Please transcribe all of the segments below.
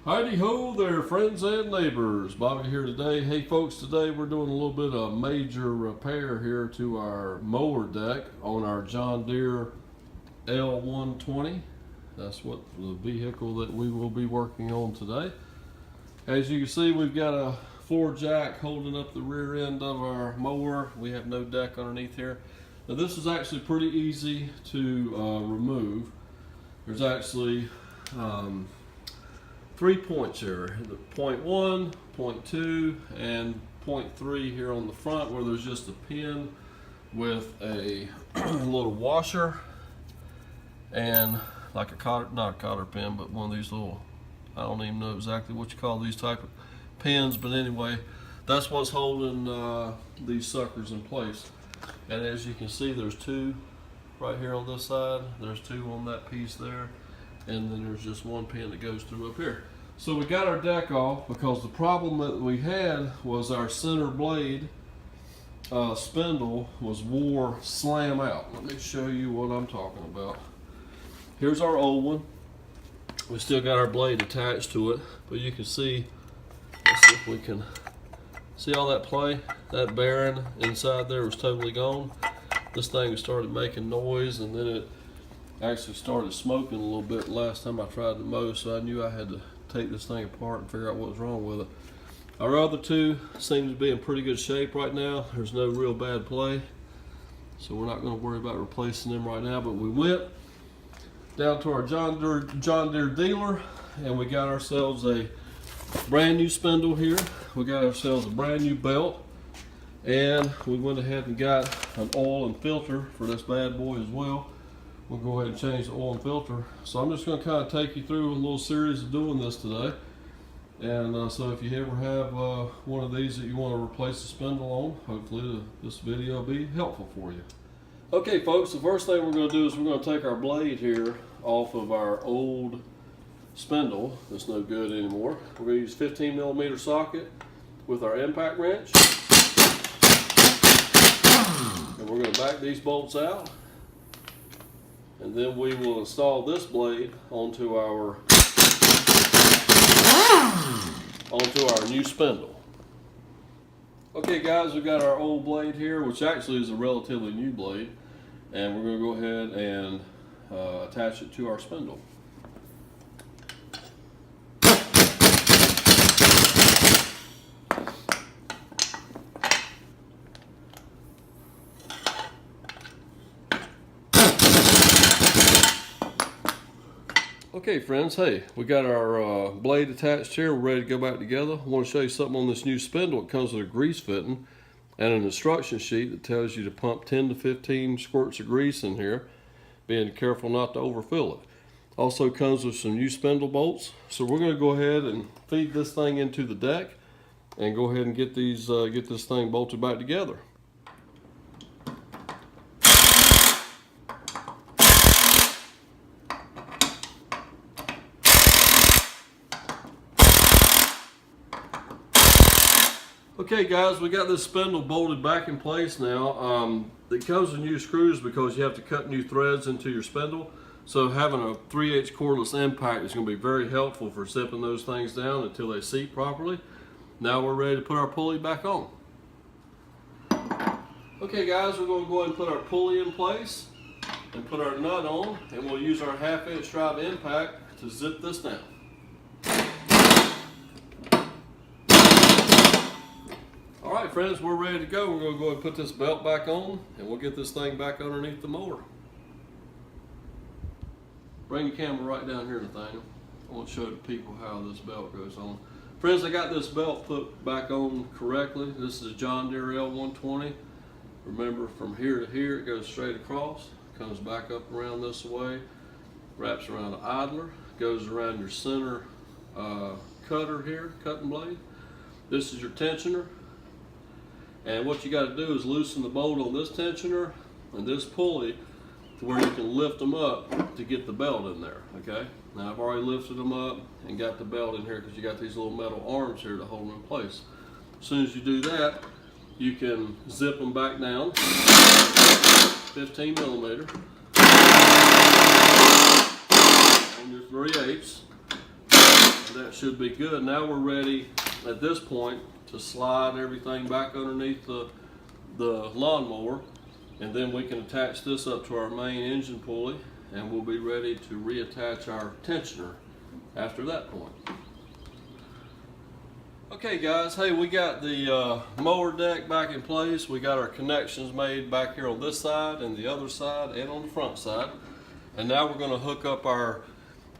Heidi ho there, friends and neighbors. Bobby here today. Hey folks, today we're doing a little bit of major repair here to our mower deck on our John Deere L120. That's what the vehicle that we will be working on today. As you can see, we've got a floor jack holding up the rear end of our mower. We have no deck underneath here. Now this is actually pretty easy to remove. There's actually 3 points here, the point 1, point 2, and point 3 here on the front, where there's just a pin with a little washer and like a cotter, not a cotter pin, but one of these little, I don't even know exactly what you call these type of pins, but anyway, that's what's holding these suckers in place. And as you can see, there's 2 right here on this side, there's 2 on that piece there, and then there's just 1 pin that goes through up here. So we got our deck off because the problem that we had was our center blade spindle wore slam out. Let me show you what I'm talking about. Here's our old one. We still got our blade attached to it, but you can see, let's see if we can see all that play. That bearing inside there was totally gone. This thing started making noise, and then it actually started smoking a little bit last time I tried to mow, so I knew I had to take this thing apart and figure out what was wrong with it. Our other 2 seem to be in pretty good shape right now. There's no real bad play, so we're not going to worry about replacing them right now. But we went down to our John Deere dealer, and we got ourselves a brand new spindle here. We got ourselves a brand new belt, and we went ahead and got an oil and filter for this bad boy as well. We'll go ahead and change the oil and filter. So I'm just going to kind of take you through a little series of doing this today. And so if you ever have one of these that you want to replace the spindle on, hopefully this video will be helpful for you. Okay folks, the first thing we're going to do is we're going to take our blade here off of our old spindle that's no good anymore. We're going to use 15mm socket with our impact wrench. And we're going to back these bolts out. And then we will install this blade onto our new spindle. Okay guys, we've got our old blade here, which actually is a relatively new blade, and we're going to go ahead and attach it to our spindle. Okay friends, hey, we got our blade attached here. We're ready to go back together. I want to show you something on this new spindle. It comes with a grease fitting and an instruction sheet that tells you to pump 10 to 15 squirts of grease in here, being careful not to overfill it. Also comes with some new spindle bolts. So we're going to go ahead and feed this thing into the deck and go ahead and get this thing bolted back together. Okay guys, we got this spindle bolted back in place now. It comes with new screws because you have to cut new threads into your spindle. So having a 3/8 cordless impact is going to be very helpful for zipping those things down until they seat properly. Now we're ready to put our pulley back on. Okay guys, we're going to go ahead and put our pulley in place and put our nut on, and we'll use our 1/2" drive impact to zip this down. Alright friends, we're ready to go. We're going to go ahead and put this belt back on, and we'll get this thing back underneath the mower. Bring your camera right down here, Nathaniel. I want to show the people how this belt goes on. Friends, I got this belt put back on correctly. This is a John Deere L120. Remember, from here to here it goes straight across, comes back up around this way, wraps around the idler, goes around your center cutter here, cutting blade. This is your tensioner. And what you got to do is loosen the bolt on this tensioner and this pulley to where you can lift them up to get the belt in there, okay? Now I've already lifted them up and got the belt in here because you got these little metal arms here to hold them in place. As soon as you do that, you can zip them back down, 15mm on your 3/8. that should be good. Now we're ready at this point to slide everything back underneath the lawnmower, and then we can attach this up to our main engine pulley, and we'll be ready to reattach our tensioner after that point. Okay guys, hey, we got the mower deck back in place. We got our connections made back here on this side and the other side and on the front side. And now we're going to hook up our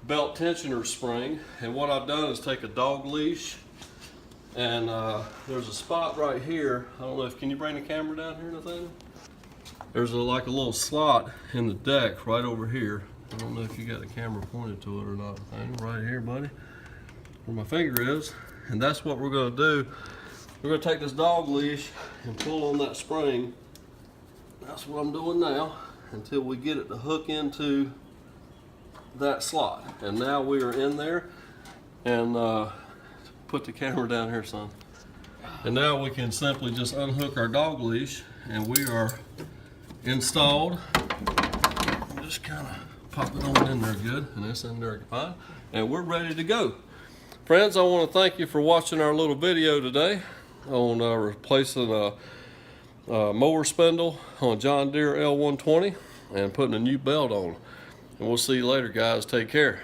belt tensioner spring. And what I've done is take a dog leash, and there's a spot right here. I don't know if, can you bring the camera down here, Nathaniel? There's like a little slot in the deck right over here. I don't know if you got the camera pointed to it or not, Nathaniel. Right here, buddy, where my finger is. And that's what we're going to do. We're going to take this dog leash and pull on that spring. That's what I'm doing now until we get it to hook into that slot. And now we are in there. And put the camera down here, son. And now we can simply just unhook our dog leash, and we are installed. Just kind of pop it on in there good, and it's in there fine. And we're ready to go. Friends, I want to thank you for watching our little video today on replacing a mower spindle on John Deere L120 and putting a new belt on. And we'll see you later, guys. Take care.